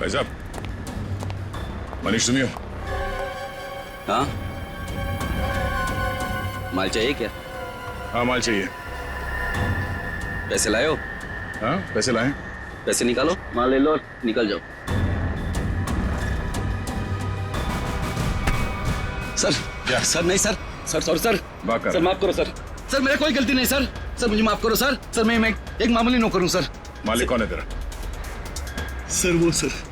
भाई साहब, मनीष सुनियो। हाँ, माल चाहिए क्या? हाँ माल चाहिए। पैसे लाए हो? हाँ पैसे लाए। पैसे निकालो, माल ले लो और निकल जाओ। सर क्या? सर नहीं सर, सर सॉरी सर, बात सर माफ करो सर, सर मेरा कोई गलती नहीं सर, सर मुझे माफ करो सर, सर मैं एक मामूली नौकर हूँ सर। मालिक कौन है तेरा? सर वो सर।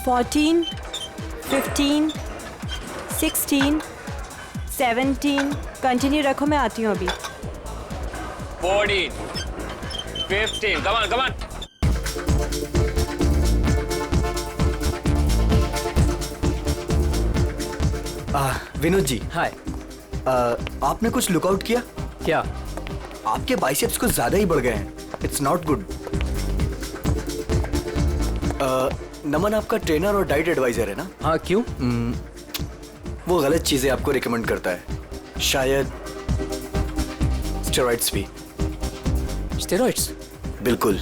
फोर्टीन, 15, 16, 17। कंटिन्यू रखो, मैं आती हूँ अभी। 14, 15, come on, come on. Vinod ji, हाय। आपने कुछ लुकआउट किया? क्या? आपके बाइसेप्स कुछ ज्यादा ही बढ़ गए हैं। It's not good. नमन आपका ट्रेनर और डाइट एडवाइजर है ना? हाँ, क्यों? वो गलत चीजें आपको रिकमेंड करता है, शायद स्टेरॉइड्स भी। स्टेरॉइड्स? बिल्कुल।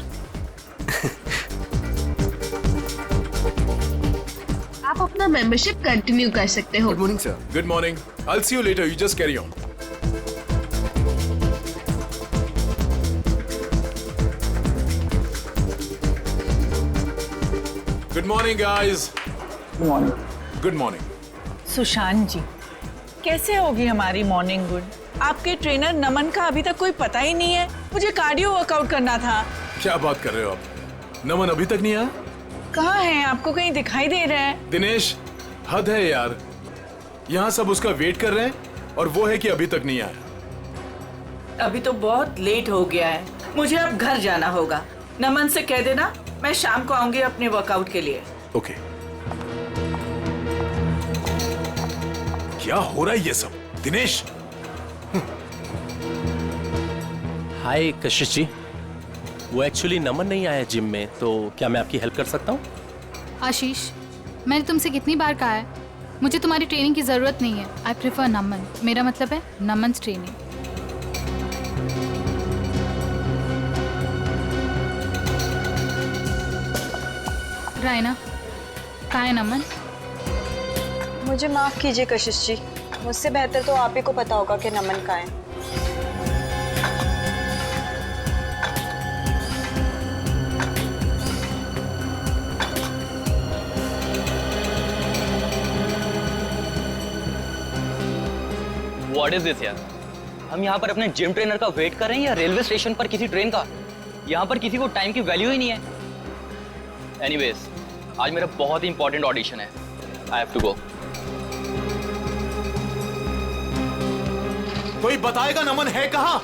आप अपना मेंबरशिप कंटिन्यू कर सकते हो। Good morning sir. Good morning. I'll see you later. You just carry on. Good morning, guys. Good morning. Good morning. Sushant ji, कैसे होगी हमारी मॉर्निंग गुड? आपके ट्रेनर नमन का अभी तक कोई पता ही नहीं है। मुझे कार्डियो वर्कआउट करना था। क्या बात कर रहे हो आप? नमन अभी तक नहीं आया? कहाँ हैं? आपको कहीं दिखाई दे रहे हैं? दिनेश, हद है यार। यहाँ सब उसका वेट कर रहे हैं और वो है कि अभी तक नहीं आया। अभी तो बहुत लेट हो गया है, मुझे अब घर जाना होगा। नमन से कह देना मैं शाम को आऊंगी अपने वर्कआउट के लिए। ओके। क्या हो रहा है ये सब? दिनेश। हाय कशिश जी, वो एक्चुअली नमन नहीं आया जिम में, तो क्या मैं आपकी हेल्प कर सकता हूँ? आशीष, मैंने तुमसे कितनी बार कहा है, मुझे तुम्हारी ट्रेनिंग की जरूरत नहीं है। आई प्रेफर नमन। मेरा मतलब है नमन ट्रेनिंग। रायना, कहाँ है नमन? मुझे माफ कीजिए कशिश जी, मुझसे बेहतर तो आप ही को पता होगा कि नमन कहाँ है। What is this यार? हम यहाँ पर अपने जिम ट्रेनर का वेट कर रहे हैं या रेलवे स्टेशन पर किसी ट्रेन का? यहाँ पर किसी को टाइम की वैल्यू ही नहीं है। एनीवेज, आज मेरा बहुत ही इंपॉर्टेंट ऑडिशन है। I have to go. कोई बताएगा नमन है कहाँ?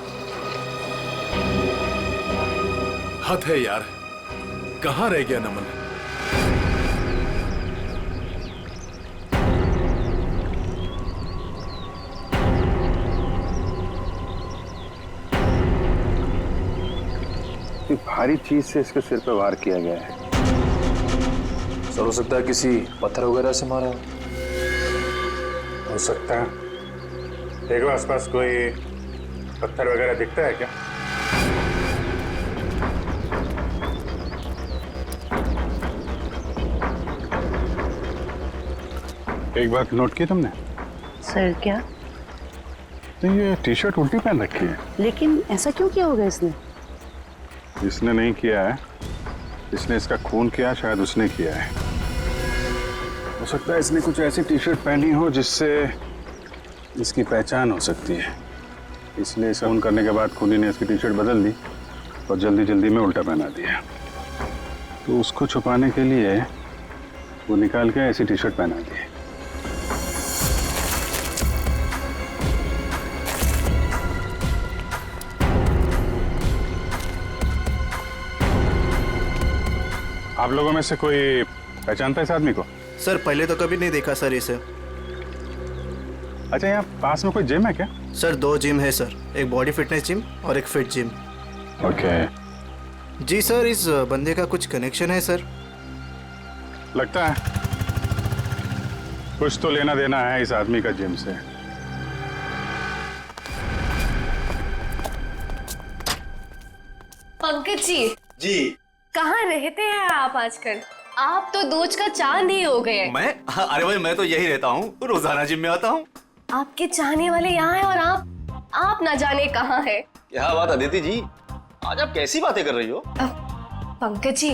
हद है यार, कहाँ रह गया नमन? भारी चीज से इसके सिर पे वार किया गया है। सर, हो सकता है किसी पत्थर वगैरह से मारा हो सकता है। देखो आसपास कोई पत्थर वगैरह दिखता है क्या? एक बात नोट की तुमने? सर क्या? तो ये टी शर्ट उल्टी पहन रखी है। लेकिन ऐसा क्यों किया होगा इसने? इसने नहीं किया है, इसने इसका खून किया, शायद उसने किया है। वो सकता है इसने कुछ ऐसी टी शर्ट पहनी हो जिससे इसकी पहचान हो सकती है, इसलिए फोन करने के बाद खूनी ने इसकी टी शर्ट बदल दी और जल्दी जल्दी में उल्टा पहना दिया। तो उसको छुपाने के लिए वो निकाल के ऐसी टी शर्ट पहना दी। आप लोगों में से कोई पहचानता है इस आदमी को? सर पहले तो कभी नहीं देखा सर इसे। अच्छा, यहाँ पास में कोई जिम है क्या? सर 2 जिम है सर, एक बॉडी फिटनेस जिम और एक फिट जिम। ओके। जी सर, इस बंदे का कुछ कनेक्शन है सर? लगता है कुछ तो लेना देना है इस आदमी का जिम से। पंकज जी। जी। कहाँ रहते हैं आप आजकल? आप तो दोज का चांद ही हो गए। मैं? अरे भाई मैं तो यही रहता हूँ, रोजाना जिम में आता हूँ। आपके चाहने वाले यहाँ हैं और आप ना जाने कहाँ है। क्या बात अदिति जी, आज आप कैसी बातें कर रही हो? पंकज जी,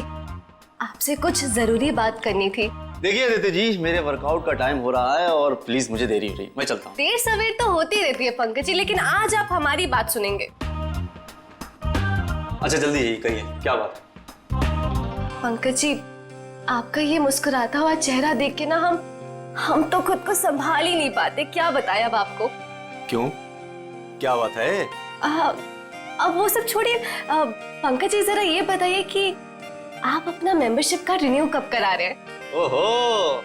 आपसे कुछ जरूरी बात करनी थी। देखिए अदिति जी, मेरे वर्कआउट का टाइम हो रहा है और प्लीज मुझे देरी हो रही, मैं चलता हूँ। देर सवेर तो होती रहती है पंकज जी, लेकिन आज आप हमारी बात सुनेंगे। अच्छा जल्दी कहिए, क्या बात? पंकज जी, आपका ये मुस्कुराता हुआ चेहरा देख के ना हम तो खुद को संभाल ही नहीं पाते। क्या बताएं अब आपको। क्यों, क्या बात है? अब वो सब छोड़िए, पंकज जी जरा ये बताइए कि आप अपना मेंबरशिप कार्ड रिन्यू कब करा रहे हैं? ओहो,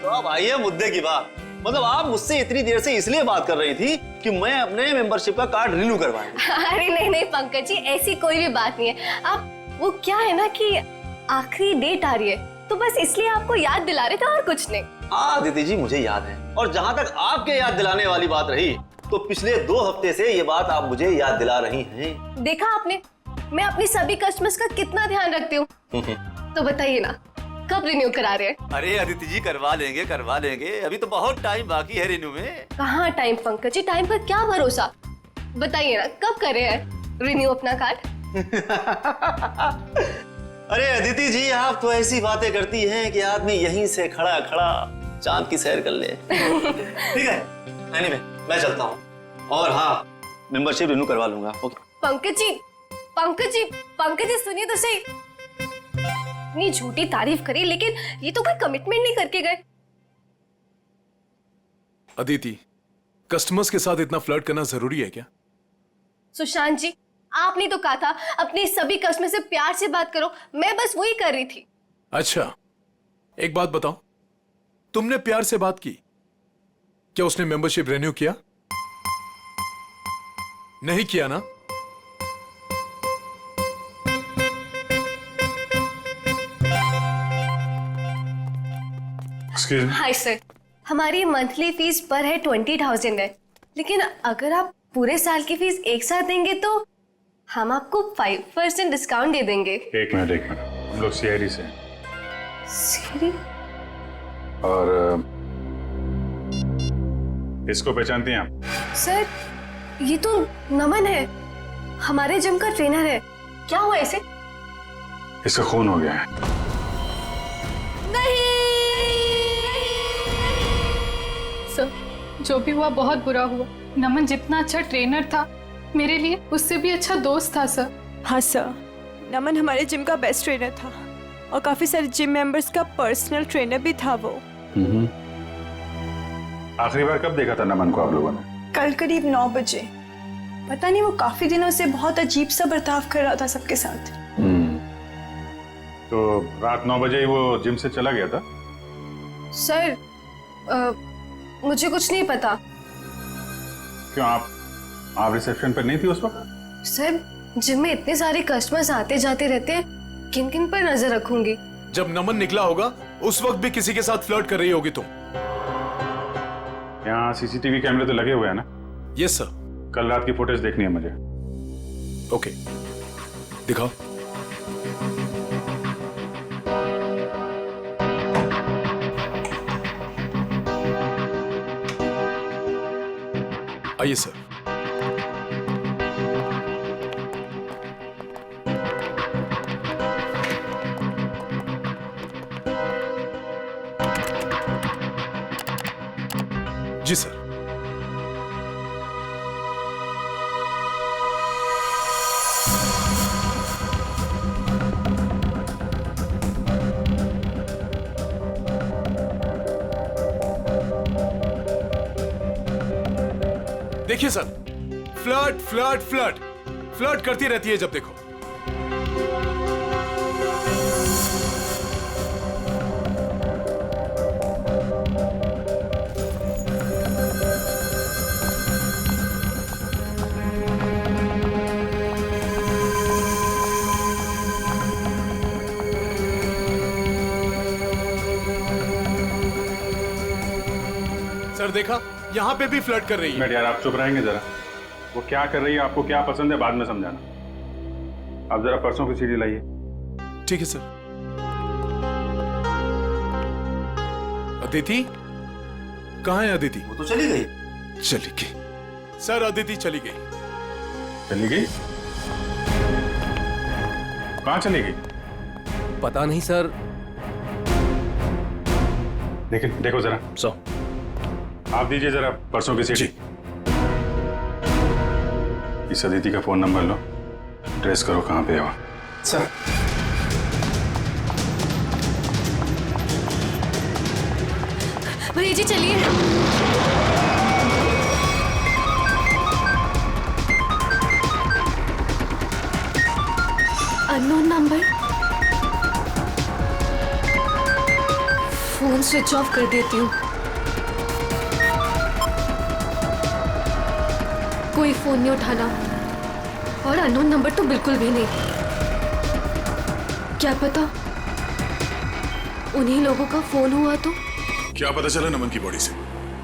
तो अब आई है मुद्दे की बात। मतलब आप मुझसे इतनी देर से इसलिए बात कर रही थी कि मैं अपने मेंबरशिप का कार्ड रिन्यू करवाऊं। अरे नहीं पंकज जी, ऐसी कोई भी बात नहीं है। आप वो क्या है ना कि आखिरी डेट आ रही है, तो बस इसलिए आपको याद दिला रहे थे और कुछ नहीं। हाँ दीदी जी, मुझे याद है। और जहाँ तक आपके याद दिलाने वाली बात रही, तो पिछले 2 हफ्ते से ये बात आप मुझे याद दिला रही हैं। देखा आपने, मैं अपनी सभी कस्टमर्स का कितना ध्यान रखती हूँ। तो बताइए ना, कब रिन्यू करा रहे हैं? अरे अदिति जी, करवा लेंगे, अभी तो बहुत टाइम बाकी है रिन्यू में। कहाँ टाइम पंकज जी, टाइम पर क्या भरोसा। बताइए ना, कब कर रहे हैं रिन्यू अपना कार्ड? अरे अदिति जी, आप तो ऐसी बातें करती हैं कि आदमी यहीं से खड़ा खड़ा चांद की सैर कर ले। ठीक है, anyway, मैं चलता हूँ। और हाँ, मेंबरशिप रिन्यू करवा लूंगा। ओके। पंकज जी सुनिए तो सही। इतनी झूठी तारीफ करी, लेकिन ये तो कोई कमिटमेंट नहीं करके गए। अदिति, कस्टमर्स के साथ इतना फ्लर्ट करना जरूरी है क्या? सुशांत जी, आपने तो कहा था अपने सभी कस्टमर से प्यार से बात करो, मैं बस वही कर रही थी। अच्छा, एक बात बताओ, तुमने प्यार से बात की, क्या उसने मेंबरशिप रिन्यू किया? नहीं किया ना? हाय सर, हमारी मंथली फीस पर है 20,000 है, लेकिन अगर आप पूरे साल की फीस एक साथ देंगे तो हम आपको 5% डिस्काउंट दे देंगे। एक मिनट, हम लोग सीआईडी से। सीआईडी? और इसको पहचानती हैं आप? सर, ये तो नमन है, हमारे जिम का ट्रेनर है। क्या हुआ इसे? इसका खून हो गया है। नहीं। सर, जो भी हुआ बहुत बुरा हुआ। नमन जितना अच्छा ट्रेनर था, मेरे लिए उससे भी अच्छा दोस्त था सर। हाँ सर, नमन हमारे जिम का बेस्ट ट्रेनर था और काफी सारे जिम मेंबर्स का पर्सनल ट्रेनर भी था वो। आखिरी बार कब देखा था नमन को आप लोगों ने? कल करीब 9 बजे। पता नहीं, वो काफी दिनों से बहुत अजीब सा बर्ताव कर रहा था सबके साथ। तो रात 9 बजे ही वो जिम से चला गया था? सर, मुझे कुछ नहीं पता। क्यों, आप रिसेप्शन पर नहीं थी उस वक्त? सर, जिम में इतने सारे कस्टमर्स आते जाते रहते हैं, किन किन पर नजर रखूंगी। जब नमन निकला होगा उस वक्त भी किसी के साथ फ्लर्ट कर रही होगी तुम। यहाँ सीसीटीवी कैमरे तो लगे हुए हैं ना? Yes sir. कल रात की फुटेज देखनी है मुझे। ओके, दिखाओ। आइए सर। जी सर। देखिए sir, flirt flirt flirt flirt करती रहती है जब देखो। सर देखा, यहां पे भी फ्लर्ट कर रही है। यार आप चुप रहेंगे जरा? वो क्या कर रही है, आपको क्या पसंद है, बाद में समझाना। आप जरा परसों की सीडी लाइए। ठीक है सर। अदिति कहाँ है? अदिति वो तो चली गई। चली गई सर, अदिति चली गई। चली गई? कहाँ चली गई? पता नहीं सर। लेकिन देखो जरा। आप दीजिए जरा परसों की सीडी। इस अदिति का फोन नंबर लो, ट्रेस करो कहाँ पे है वो। सर भैया जी चलिए। Unknown number, phone switch off कर देती हूँ। कोई फोन नहीं उठाना और अननोन नंबर तो बिल्कुल भी नहीं। क्या पता उन्हीं लोगों का फोन हुआ तो। क्या पता चला नमन की बॉडी से?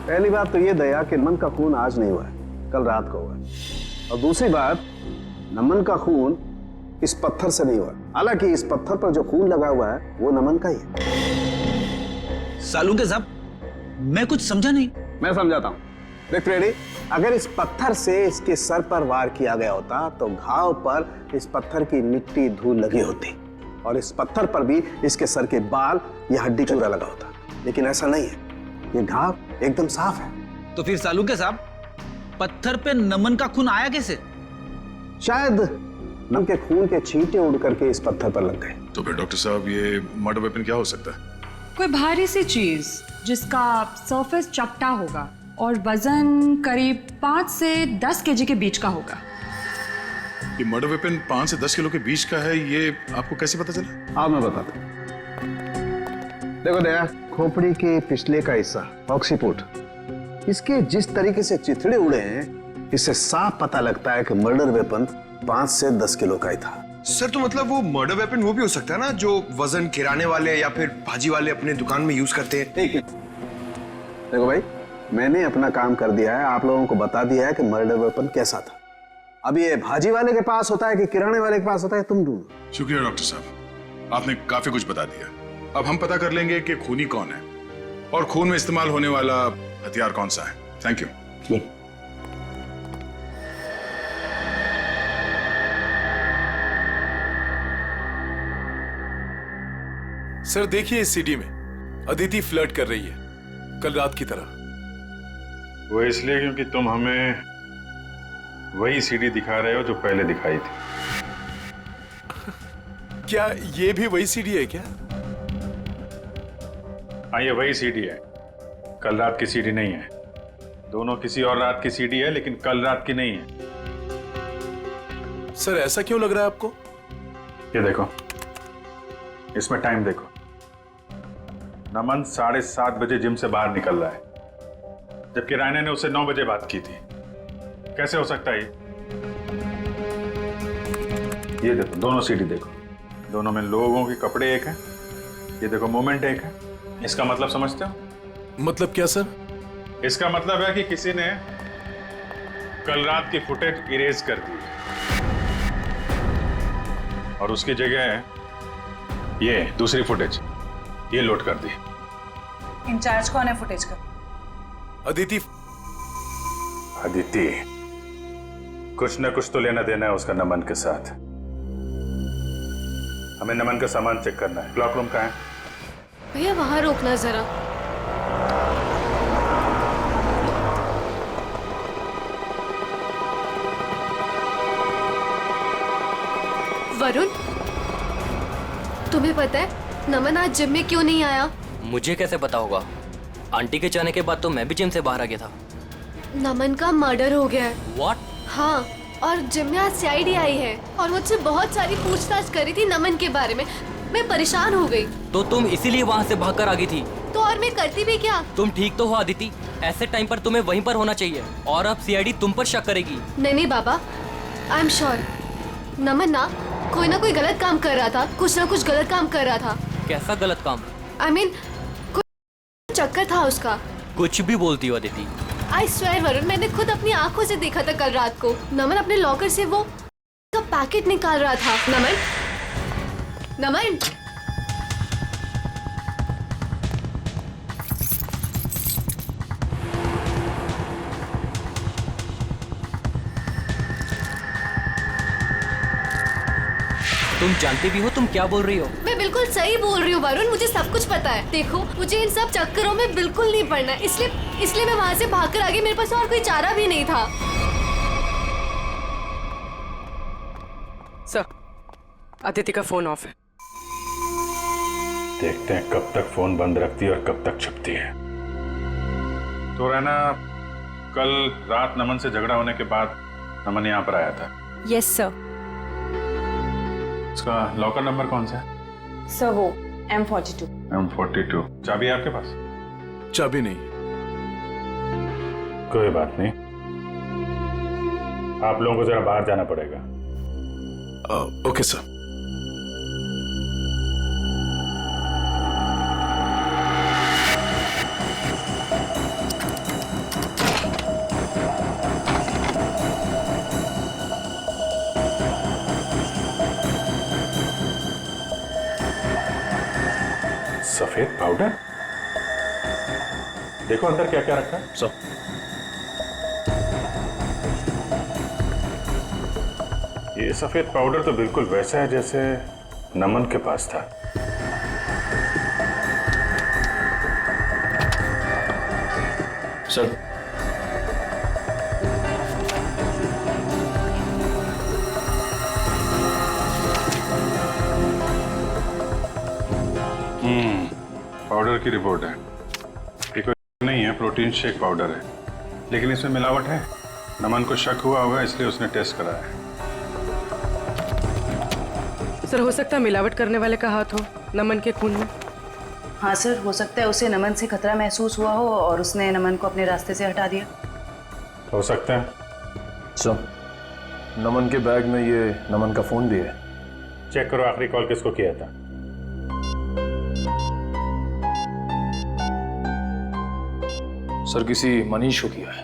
पहली बात तो ये दया कि नमन का खून आज नहीं हुआ है, कल रात को हुआ है। और दूसरी बात, नमन का खून इस पत्थर से नहीं हुआ। हालांकि इस पत्थर पर जो खून लगा हुआ है वो नमन का ही है। सालूके साहब, मैं कुछ समझा नहीं। मैं समझाता हूँ। देख फ्रेडी, अगर इस पत्थर से इसके सर पर वार किया गया होता तो घाव पर इस पत्थर की मिट्टी धूल लगी होती और इस पत्थर पर भी इसके सर के बाल या हड्डी चूरा लगा होता। लेकिन ऐसा नहीं है, ये घाव एकदम साफ है। तो फिर सालूके साहब, पत्थर पे नमन का खून आया कैसे? शायद नमन के खून के छींटे उड़ करके इस पत्थर पर लग गए। तो फिर डॉक्टर साहब, ये मर्डर वेपन क्या हो सकता है? कोई भारी सी चीज जिसका सरफेस चपटा होगा और वजन करीब 5 से 10 केजी के बीच का होगा। ये मर्डर वेपन 5 से 10 किलो के बीच का है, ये आपको कैसे पता चला? मैं बताता हूँ। देखो दया, खोपड़ी के पिछले का हिस्सा ऑक्सीपुट, इसके जिस तरीके से चिथड़े उड़े हैं, इससे साफ पता लगता है कि मर्डर वेपन 5 से 10 किलो का ही था। सर तो मतलब वो मर्डर वेपन वो भी हो सकता है ना, जो वजन किराने वाले या फिर भाजी वाले अपने दुकान में यूज करते हैं। ठीक है, देखो भाई, मैंने अपना काम कर दिया है, आप लोगों को बता दिया है कि मर्डर वेपन कैसा था। अब ये भाजी वाले के पास होता है कि किराने वाले के पास होता है, तुम ढूंढो। शुक्रिया डॉक्टर साहब, आपने काफी कुछ बता दिया। अब हम पता कर लेंगे कि खूनी कौन है और खून में इस्तेमाल होने वाला हथियार कौन सा है। Thank you. सर देखिए, इस सीडी में अदिति फ्लर्ट कर रही है, कल रात की तरह। वो इसलिए क्योंकि तुम हमें वही सीडी दिखा रहे हो जो पहले दिखाई थी। क्या ये भी वही सीडी है क्या? हाँ, ये वही सीडी है, कल रात की सीडी नहीं है। दोनों किसी और रात की सीडी है, लेकिन कल रात की नहीं है। सर ऐसा क्यों लग रहा है आपको? ये देखो, इसमें टाइम देखो। नमन 7:30 बजे जिम से बाहर निकल रहा है, जबकि रायना ने उससे 9 बजे बात की थी। कैसे हो सकता है ये देखो, दोनों सीडी देखो, दोनों में लोगों के कपड़े एक हैं। ये देखो, मोमेंट एक है। इसका मतलब समझते हो? मतलब क्या सर? इसका मतलब है कि किसी ने कल रात की फुटेज इरेज कर दी और उसकी जगह ये दूसरी फुटेज ये लोड कर दी। इंचार्ज कौन है फुटेज का? अदिति। अदिति, कुछ न कुछ तो लेना देना है उसका नमन के साथ। हमें नमन का सामान चेक करना है। क्लॉक रूम कहाँ है? भैया वहां रोकना जरा। वरुण, तुम्हें पता है नमन आज जिम में क्यों नहीं आया? मुझे कैसे पता होगा? आंटी के जाने के बाद तो मैं भी जिम से बाहर आ गया था। नमन का मर्डर हो गया है। What? हाँ, और जिम में आज सीआईडी आई है और मुझसे बहुत सारी पूछताछ करी थी नमन के बारे में। मैं परेशान हो गई। तो तुम इसीलिए वहाँ से भागकर आ गई थी? तो और मैं करती भी क्या? तुम ठीक तो हो आदिति, ऐसे टाइम पर तुम्हें वहीं पर होना चाहिए और अब सीआईडी तुम पर शक करेगी। नहीं बाबा, आई एम श्योर नमन ना कोई गलत काम कर रहा था, कुछ ना कुछ गलत काम कर रहा था। कैसा गलत काम? आई मीन कुछ चक्कर था उसका। कुछ भी बोलती हो आदिति। आई स्वेयर वरुण, मैंने खुद अपनी आंखों से देखा था कल रात को। नमन अपने लॉकर से वो का पैकेट निकाल रहा था। नमन तुम जानती भी हो तुम क्या बोल रही हो? मैं बिल्कुल सही बोल रही हूँ वरुण, मुझे सब कुछ पता है। देखो मुझे इन सब चक्करों में बिल्कुल नहीं पड़ना, इसलिए मैं वहाँ से भागकर आ गई। मेरे पास और कोई चारा भी नहीं था। सर, अदिति का फोन ऑफ है। देखते हैं कब तक फोन बंद रखती है और कब तक छुपती है। तो रहना, कल रात नमन से झगड़ा होने के बाद नमन यहाँ पर आया था। Yes sir. उसका लॉकर नंबर कौन सा है? सर वो M42। M42। चाबी है आपके पास? चाबी नहीं। कोई बात नहीं, आप लोगों को जरा बाहर जाना पड़ेगा। Okay sir. सफेद पाउडर? देखो अंदर क्या क्या रखा है। सर ये सफेद पाउडर तो बिल्कुल वैसा है जैसे नमन के पास था। सर पाउडर की रिपोर्ट है। ये कोई नहीं है, प्रोटीन शेक पाउडर है, लेकिन इसमें मिलावट है। नमन को शक हुआ होगा इसलिए उसने टेस्ट कराया है। सर, हो सकता है मिलावट करने वाले का हाथ हो नमन के खून में। हाँ सर, हो सकता है उसे नमन से खतरा महसूस हुआ हो और उसने नमन को अपने रास्ते से हटा दिया। हो सकता है। सर, नमन के बैग में ये नमन का फोन भी है। चेक करो आखिरी कॉल किसको किया था। सर, किसी मनीष को किया है।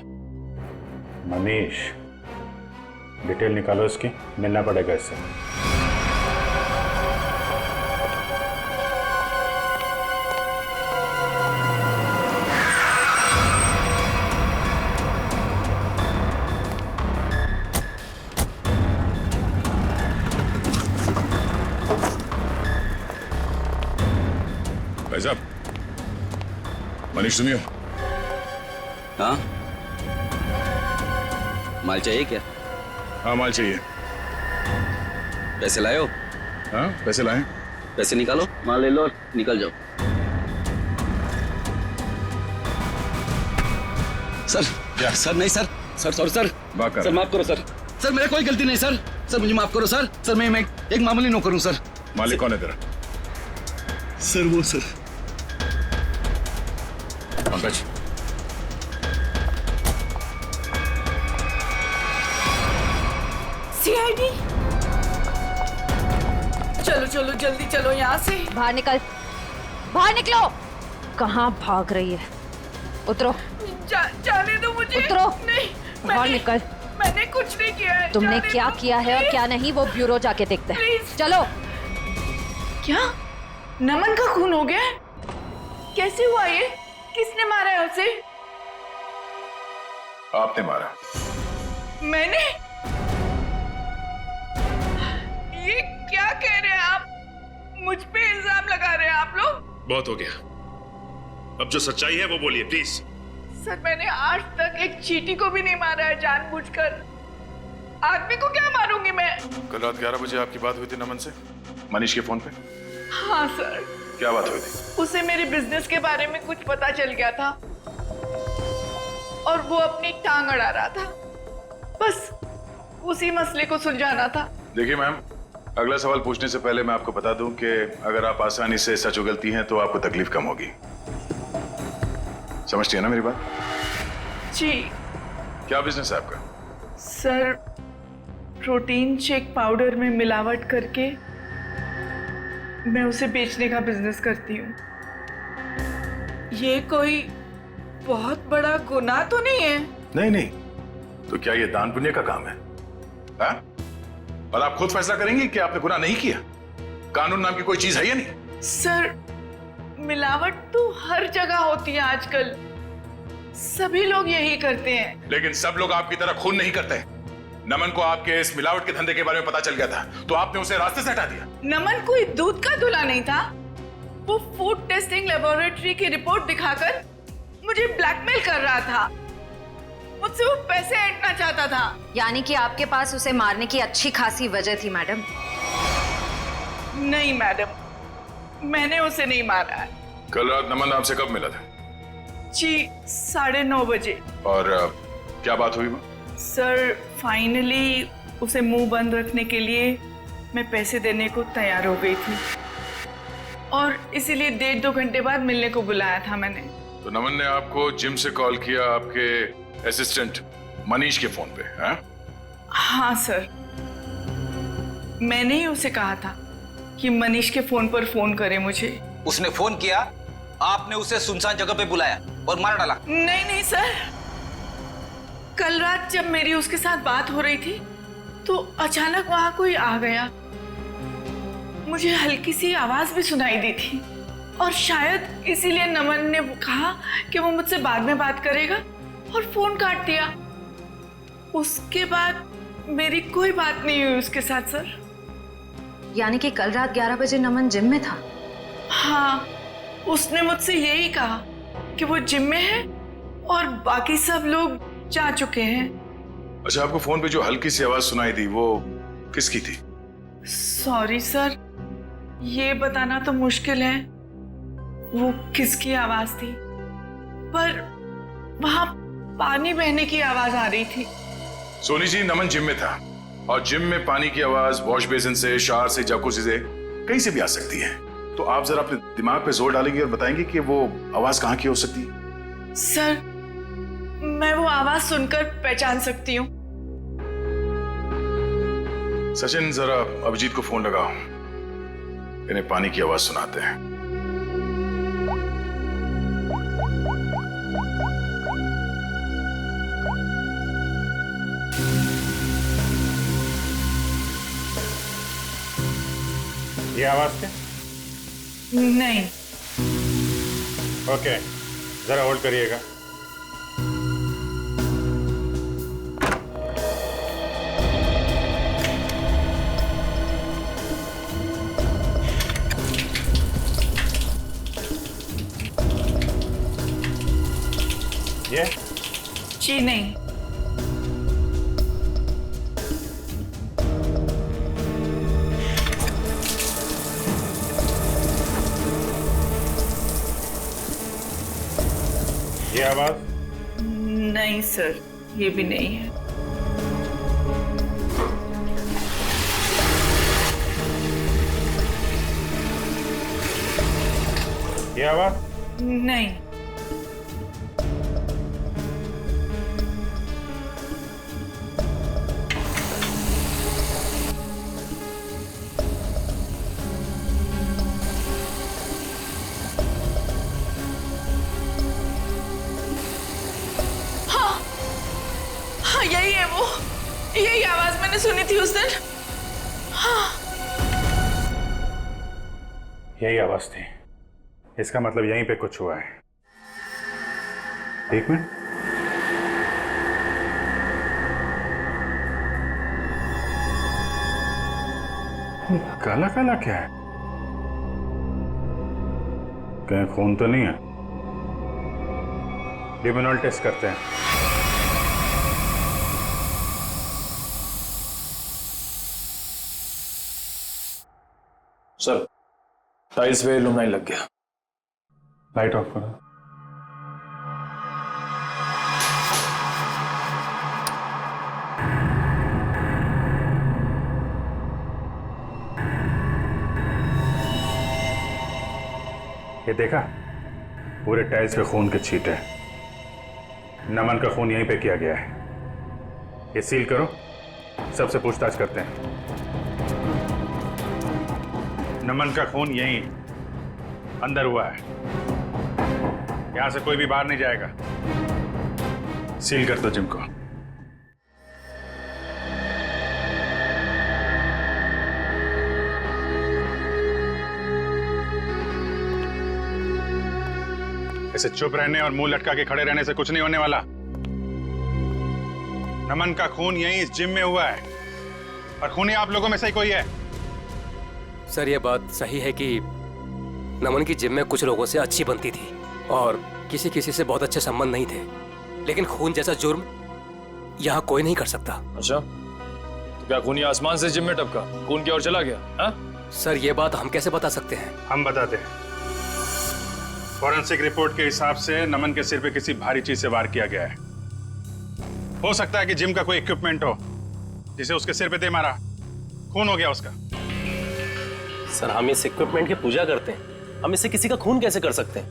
मनीष? डिटेल निकालो इसकी, मिलना पड़ेगा इससे। भाई साहब, मनीष तुम ही हो? हाँ, माल चाहिए क्या? हाँ माल चाहिए। पैसे लाए हो? हाँ पैसे लाए। पैसे निकालो, माल ले लो और निकल जाओ। सर सर नहीं sir, sir sorry sir, sir माफ करो सर। सर मेरा कोई गलती नहीं सर, सर मुझे माफ करो सर। सर मैं एक मामूली नौकर हूँ सर। मालिक कौन है तेरा? सर वो सर पंकज। सीआईडी, चलो चलो जल्दी चलो यहाँ से। बाहर निकल, बाहर निकलो। कहाँ भाग रही है? उतरो। जाने दो मुझे। उतरो। नहीं, बाहर निकल। मैंने कुछ नहीं किया है। तुमने क्या किया है और क्या नहीं वो ब्यूरो जाके देखते हैं। चलो। क्या नमन का खून हो गया? कैसे हुआ ये? किसने मारा है उसे? आपने मारा। मैंने? ये क्या कह रहे हैं आप? मुझ पे इल्जाम लगा रहे हैं आप लोग? बहुत हो गया, अब जो सच्चाई है वो बोलिए प्लीज। सर मैंने आज तक एक चींटी को भी नहीं मारा है जानबूझकर। आदमी को क्या मारूंगी मैं? कल रात 11 बजे आपकी बात हुई थी नमन से मनीष के फोन पे? हाँ सर। क्या बात हुई थी? उसे मेरे बिजनेस के बारे में कुछ पता चल गया था और वो अपनी टांग अड़ा रहा था। बस उसी मसले को सुलझाना था। देखिए मैम, अगला सवाल पूछने से पहले मैं आपको बता दूं कि अगर आप आसानी से सच उगलती हैं तो आपको तकलीफ कम होगी। समझती है ना मेरी बात? जी। क्या बिजनेस है आपका? सर, प्रोटीन शेक पाउडर में मिलावट करके मैं उसे बेचने का बिजनेस करती हूँ। ये कोई बहुत बड़ा गुनाह तो नहीं है? नहीं नहीं, तो क्या ये दान पुण्य का काम है? हा? और आप खुद फैसला करेंगे कि आपने गुनाह नहीं किया? कानून नाम की कोई चीज है या नहीं? सर, मिलावट तो हर जगह होती है आजकल, सभी लोग यही करते हैं। लेकिन सब लोग आपकी तरह खून नहीं करते। नमन को आपके इस मिलावट के धंधे के बारे में पता चल गया था तो आपने उसे रास्ते से हटा दिया। नमन कोई दूध का दूल्हा नहीं था। वो फूड टेस्टिंग लेबोरेटरी की रिपोर्ट दिखाकर मुझे ब्लैकमेल कर रहा था। मुझसे वो पैसे ऐंठना चाहता था। यानी कि आपके पास उसे मारने की अच्छी खासी वजह थी मैडम? नहीं मैडम, मैंने उसे नहीं मारा है। कल रात नमन आपसे कब मिला था? जी 9:30 बजे। और क्या बात हुई? सर, फाइनली उसे मुंह बंद रखने के लिए मैं पैसे देने को तैयार हो गई थी और इसीलिए 1.5-2 घंटे बाद मिलने को बुलाया था मैंने। तो नमन ने आपको जिम से कॉल किया आपके असिस्टेंट मनीष के फोन पे? हाँ सर, मैंने ही उसे कहा था कि मनीष के फोन पर फोन करे मुझे। उसने फोन किया, आपने उसे सुनसान जगह पे बुलाया और मार डाला? नहीं नहीं सर, कल रात जब मेरी उसके साथ बात हो रही थी तो अचानक वहां कोई आ गया। मुझे हल्की सी आवाज भी सुनाई दी थी और शायद इसीलिए नमन ने कहा कि वो मुझसे बाद में बात करेगा और फोन काट दिया। उसके बाद मेरी कोई बात नहीं हुई उसके साथ सर। यानी कि कल रात 11 बजे नमन जिम में था? हाँ, उसने मुझसे यही कहा कि वो जिम में है और बाकी सब लोग जा चुके हैं। अच्छा, आपको फोन पे जो हल्की सी आवाज सुनाई दी वो किसकी थी? सॉरी सर, ये बताना तो मुश्किल है वो किसकी आवाज थी, पर वहां पानी बहने की आवाज आ रही थी। सोनी जी, नमन जिम में था और जिम में पानी की आवाज वॉश बेसिन से, शावर से, जकूज़ी से, कहीं से भी आ सकती है। तो आप जरा अपने दिमाग पे जोर डालेंगे और बताएंगे कि वो आवाज कहाँ की हो सकती है? सर, मैं वो आवाज सुनकर पहचान सकती हूँ। सचिन, जरा अभिजीत को फोन लगाओ, इन्हें पानी की आवाज सुनाते हैं। ये आवाज क्या? नहीं। ओके, जरा होल्ड करिएगा। ये? जी नहीं। ये आवाज? नहीं सर, ये भी नहीं है। ये आवाज? नहीं। यही है वो, यही आवाज मैंने सुनी थी उस दिन। हाँ। यही आवाज थी, इसका मतलब यहीं पे कुछ हुआ है। एक मिनट, काला काला क्या है? कहीं खून तो नहीं है? लिमिनॉल टेस्ट करते हैं। सर टाइल्स पे लुमनाइन लग गया। लाइट ऑफ करो। ये देखा, पूरे टाइल्स पे खून के छींटे हैं। नमन का खून यहीं पे किया गया है। ये सील करो, सबसे पूछताछ करते हैं। नमन का खून यहीं अंदर हुआ है, यहां से कोई भी बाहर नहीं जाएगा। सील कर दो जिम को। ऐसे चुप रहने और मुंह लटका के खड़े रहने से कुछ नहीं होने वाला। नमन का खून यहीं इस जिम में हुआ है और खूनी आप लोगों में से ही कोई है। सर ये बात सही है कि नमन की जिम में कुछ लोगों से अच्छी बनती थी और किसी किसी से बहुत अच्छे संबंध नहीं थे, लेकिन खून जैसा जुर्म यहाँ कोई नहीं कर सकता। अच्छा, तो क्या खूनी आसमान से जिम में टपका, खून की ओर चला गया? हा? सर ये बात हम कैसे बता सकते हैं? हम बताते हैं। फॉरेंसिक रिपोर्ट के हिसाब से नमन के सिर पे किसी भारी चीज से वार किया गया है। हो सकता है कि जिम का कोई इक्विपमेंट हो जिसे उसके सिर पे दे मारा, खून हो गया उसका। सर हम इस इक्विपमेंट की पूजा करते हैं, हम इससे किसी का खून कैसे कर सकते हैं?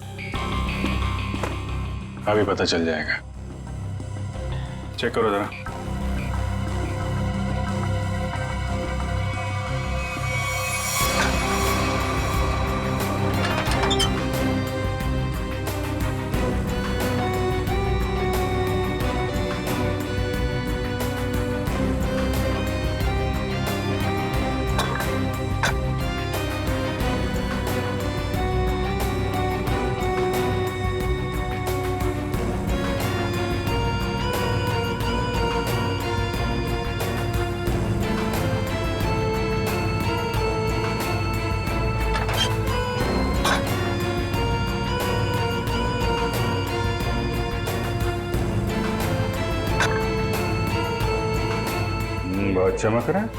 अभी पता चल जाएगा। चेक करो जरा। बहुत चमक रहा है।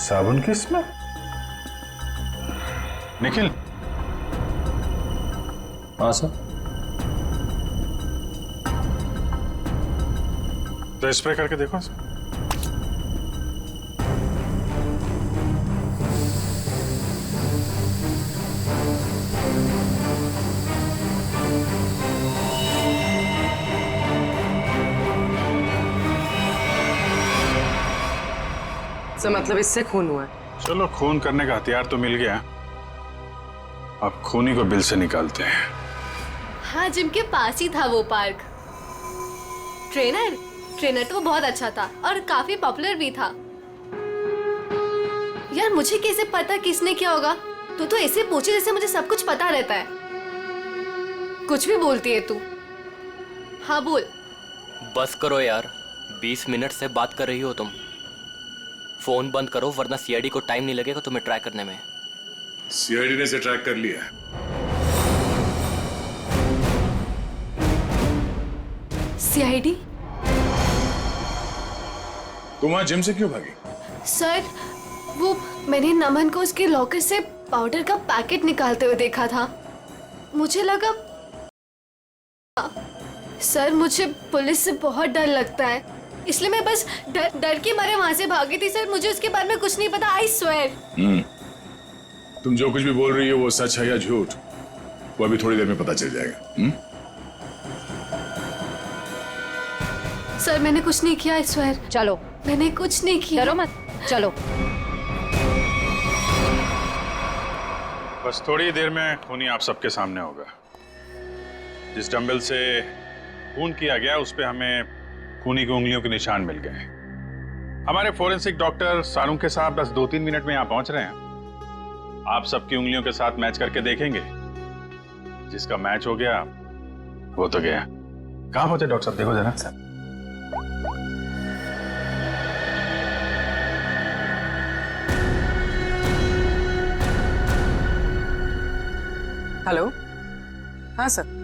साबुन किस में? निखिल। हाँ सर। तो स्प्रे करके देखो सर। मतलब इससे खून हुआ है। चलो खून करने का हथियार तो मिल गया, अब खूनी को बिल से निकालते हैं। हाँ, जिम के पास ही था वो पार्क। ट्रेनर तो बहुत अच्छा था और काफी पॉपुलर भी था। यार मुझे कैसे पता किसने क्या होगा? तू तो ऐसे पूछे जैसे मुझे सब कुछ पता रहता है। कुछ भी बोलती है तू। हाँ बोल। बस करो यार, 20 मिनट से बात कर रही हो तुम। फोन बंद करो वरना सीआईडी को टाइम नहीं लगेगा तुम्हें ट्रैक करने में। सीआईडी ने इसे ट्रैक कर लिया। सीआईडी? तुम वहां जिम से क्यों भागी? सर वो मैंने नमन को उसके लॉकर से पाउडर का पैकेट निकालते हुए देखा था। मुझे लगा सर मुझे पुलिस से बहुत डर लगता है, इसलिए मैं बस डर के मारे वहां से भागी थी। सर मुझे उसके बारे में कुछ नहीं पता, आई स्वेयर। तुम जो कुछ भी बोल रही हो वो सच है या झूठ, वो अभी थोड़ी देर में पता चल जाएगा। सर मैंने कुछ नहीं किया, आई स्वेयर। चलो, मैंने कुछ नहीं किया। डरो मत, चलो। बस थोड़ी देर में खूनी आप सबके सामने होगा। जिस डंबल से खून किया गया उस पे हमें खूनी की उंगलियों के निशान मिल गए। हमारे फोरेंसिक डॉक्टर सारुंग के साथ बस 2-3 मिनट में यहाँ पहुंच रहे हैं। आप सबकी उंगलियों के साथ मैच करके देखेंगे, जिसका मैच हो गया वो तो गया। कहाँ पहुंचे डॉक्टर साहब, देखो जरा। हेलो, हाँ सर।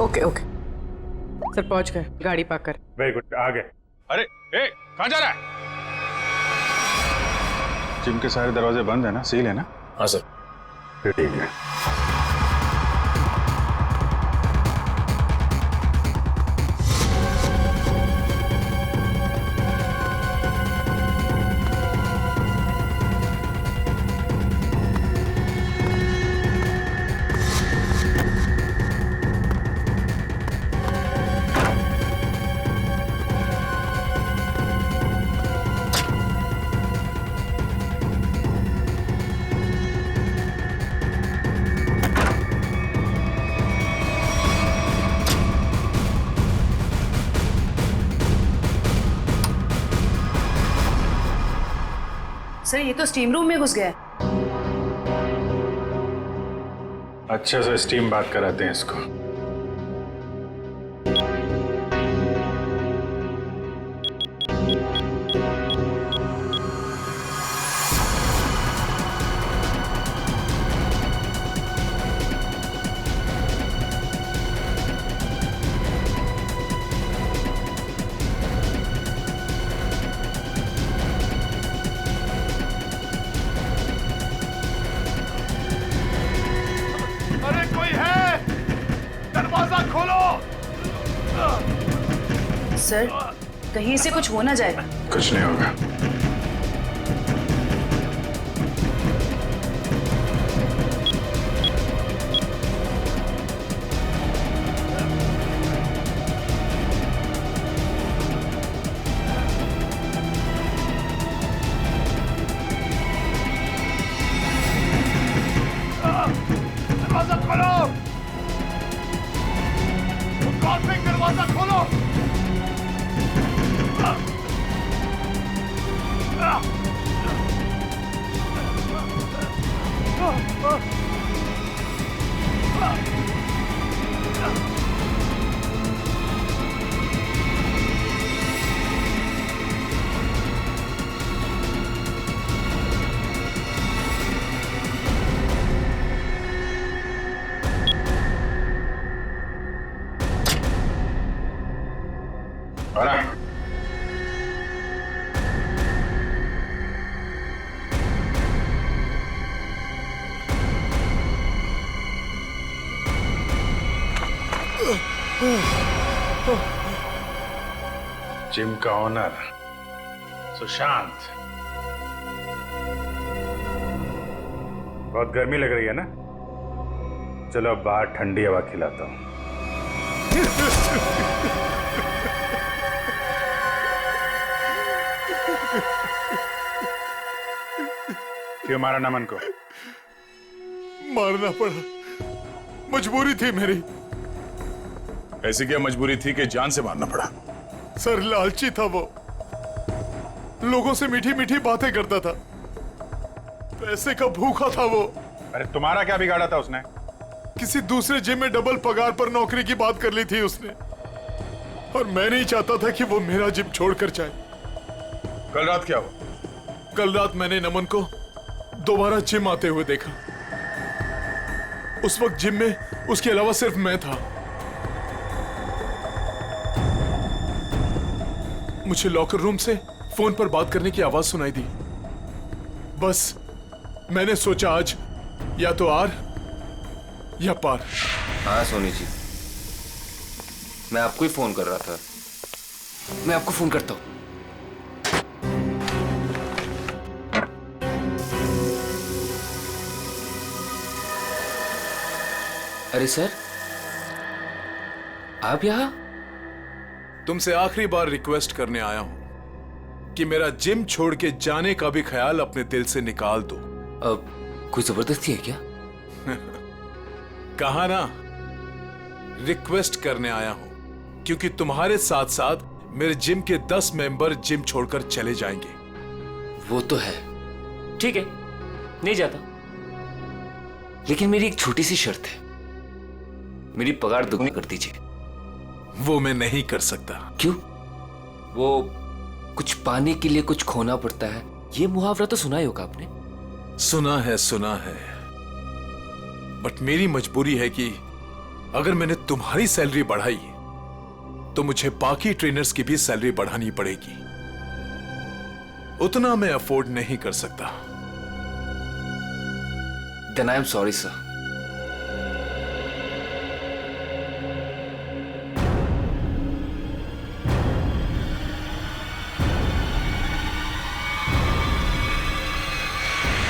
ओके ओके, सर पहुंच गए, गाड़ी पार्क कर। वेरी गुड, आ गए। अरे ए, कहाँ जा रहा है? जिम के सारे दरवाजे बंद है ना, सील है ना? हाँ सर। फिर ठीक है। सर ये तो स्टीम रूम में घुस गया है। अच्छे से स्टीम बात कराते हैं इसको। अरे कोई है? दरवाजा खोलो। सर कहीं से कुछ हो ना जाए। कुछ नहीं होगा। दरवाजा खोलो। कौन से दरवाजा खोलो? जिम का ओनर सुशांत। बहुत गर्मी लग रही है ना? चलो अब बाहर ठंडी हवा खिलाता हूं। क्यों मारा नमन को? मारना पड़ा, मजबूरी थी मेरी। ऐसी क्या मजबूरी थी कि जान से मारना पड़ा? सर लालची था वो, लोगों से मीठी मीठी बातें करता था, पैसे का भूखा था वो। अरे तुम्हारा क्या बिगाड़ा था उसने? किसी दूसरे जिम में डबल पगार पर नौकरी की बात कर ली थी उसने, और मैं नहीं चाहता था कि वो मेरा जिम छोड़कर जाए। कल रात क्या हुआ? कल रात मैंने नमन को दोबारा जिम आते हुए देखा। उस वक्त जिम में उसके अलावा सिर्फ मैं था। मुझे लॉकर रूम से फोन पर बात करने की आवाज सुनाई दी। बस मैंने सोचा आज या तो आर या पार। हाँ सोनी जी, मैं आपको ही फोन कर रहा था। मैं आपको फोन करता हूँ। अरे सर, आप यहाँ? तुमसे आखिरी बार रिक्वेस्ट करने आया हूं कि मेरा जिम छोड़ के जाने का भी ख्याल अपने दिल से निकाल दो। अब कोई जबरदस्ती है क्या? कहा ना, रिक्वेस्ट करने आया हूं क्योंकि तुम्हारे साथ साथ मेरे जिम के 10 मेंबर जिम छोड़कर चले जाएंगे। वो तो है, ठीक है, नहीं जाता, लेकिन मेरी एक छोटी सी शर्त है। मेरी पगार दुगनी कर दीजिए। वो मैं नहीं कर सकता। क्यों? वो कुछ पाने के लिए कुछ खोना पड़ता है, ये मुहावरा तो सुना ही होगा आपने। सुना है, बट मेरी मजबूरी है कि अगर मैंने तुम्हारी सैलरी बढ़ाई तो मुझे बाकी ट्रेनर्स की भी सैलरी बढ़ानी पड़ेगी। उतना मैं अफोर्ड नहीं कर सकता। Then I am sorry, sir.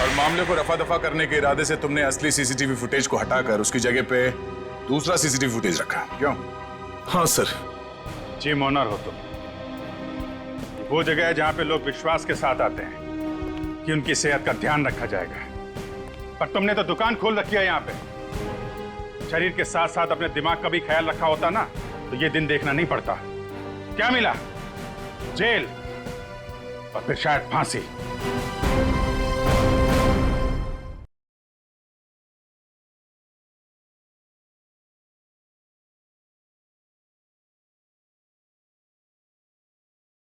और मामले को रफा दफा करने के इरादे से तुमने असली सीसीटीवी फुटेज को हटाकर उसकी जगह पे दूसरा सीसीटीवी फुटेज रखा, क्यों? हाँ सर। जिम ओनर हो तुम। वो जगह है जहां पे लोग विश्वास के साथ आते हैं कि उनकी सेहत का ध्यान रखा जाएगा, पर तुमने तो दुकान खोल रखी है यहाँ पे। शरीर के साथ साथ अपने दिमाग का भी ख्याल रखा होता ना तो ये दिन देखना नहीं पड़ता। क्या मिला? जेल और फिर शायद फांसी।